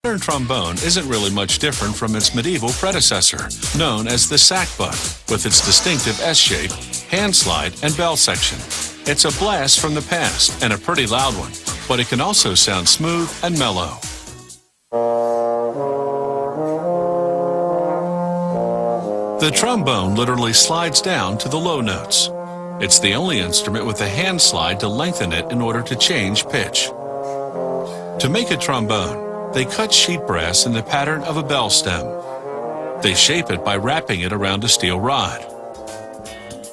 Modern trombone isn't really much different from its medieval predecessor, known as the sackbut, with its distinctive S-shape, hand slide, and bell section. It's a blast from the past and a pretty loud one, but it can also sound smooth and mellow. The trombone literally slides down to the low notes. It's the only instrument with a hand slide to lengthen it in order to change pitch. To make a trombone, they cut sheet brass in the pattern of a bell stem. They shape it by wrapping it around a steel rod.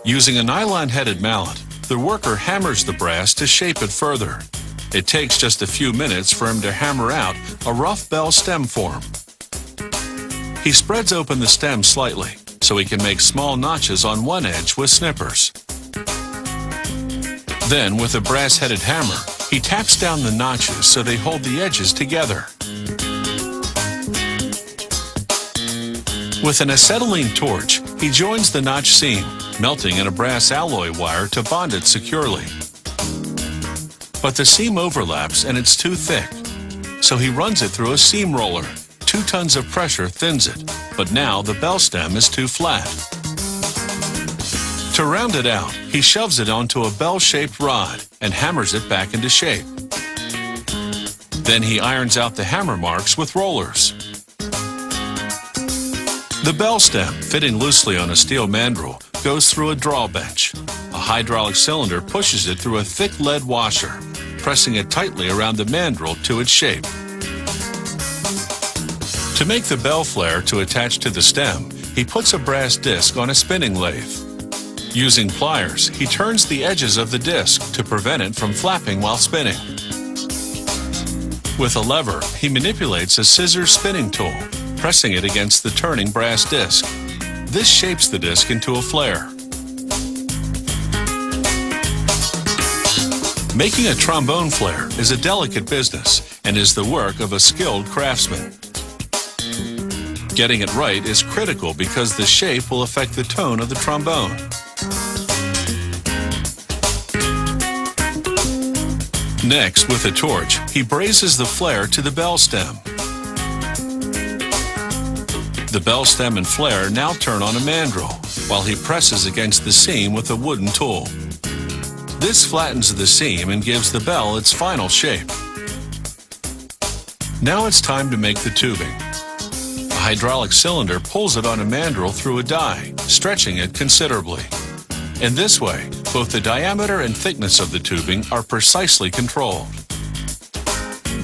Using a nylon-headed mallet, the worker hammers the brass to shape it further. It takes just a few minutes for him to hammer out a rough bell stem form. He spreads open the stem slightly, so he can make small notches on one edge with snippers. Then, with a brass-headed hammer, he taps down the notches so they hold the edges together. With an acetylene torch, he joins the notch seam, melting in a brass alloy wire to bond it securely. But the seam overlaps and it's too thick, so he runs it through a seam roller. 2 tons of pressure thins it, but now the bell stem is too flat. To round it out, he shoves it onto a bell-shaped rod and hammers it back into shape. Then he irons out the hammer marks with rollers. The bell stem, fitting loosely on a steel mandrel, goes through a draw bench. A hydraulic cylinder pushes it through a thick lead washer, pressing it tightly around the mandrel to its shape. To make the bell flare to attach to the stem, he puts a brass disc on a spinning lathe. Using pliers, he turns the edges of the disc to prevent it from flapping while spinning. With a lever, he manipulates a scissor spinning tool, pressing it against the turning brass disc. This shapes the disc into a flare. Making a trombone flare is a delicate business and is the work of a skilled craftsman. Getting it right is critical because the shape will affect the tone of the trombone. Next, with a torch, he braces the flare to the bell stem. The bell stem and flare now turn on a mandrel, while he presses against the seam with a wooden tool. This flattens the seam and gives the bell its final shape. Now it's time to make the tubing. A hydraulic cylinder pulls it on a mandrel through a die, stretching it considerably. In this way, both the diameter and thickness of the tubing are precisely controlled.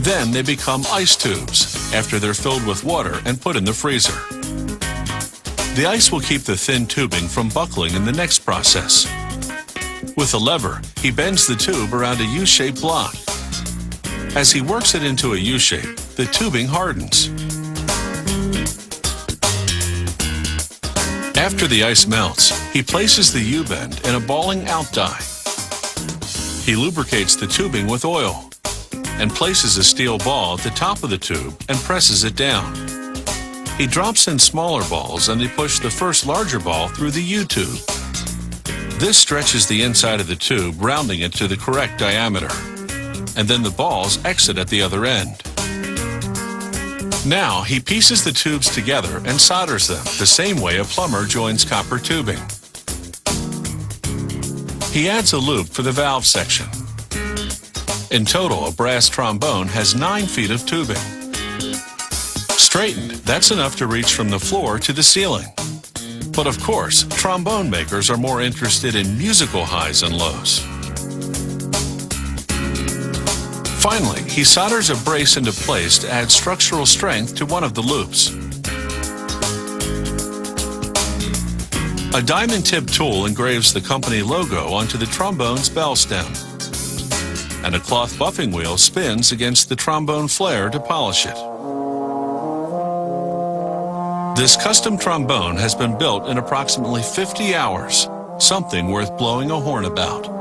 Then they become ice tubes after they're filled with water and put in the freezer. The ice will keep the thin tubing from buckling in the next process. With a lever, he bends the tube around a U-shaped block. As he works it into a U-shape, the tubing hardens. After the ice melts, he places the U-bend in a balling out die. He lubricates the tubing with oil and places a steel ball at the top of the tube and presses it down. He drops in smaller balls and they push the first larger ball through the U-tube. This stretches the inside of the tube, rounding it to the correct diameter, and then the balls exit at the other end. Now he pieces the tubes together and solders them the same way a plumber joins copper tubing. He adds a loop for the valve section. In total, a brass trombone has 9 feet of tubing. Straightened, that's enough to reach from the floor to the ceiling. But of course, trombone makers are more interested in musical highs and lows. Finally, he solders a brace into place to add structural strength to one of the loops. A diamond-tipped tool engraves the company logo onto the trombone's bell stem, and a cloth buffing wheel spins against the trombone flare to polish it. This custom trombone has been built in approximately 50 hours, something worth blowing a horn about.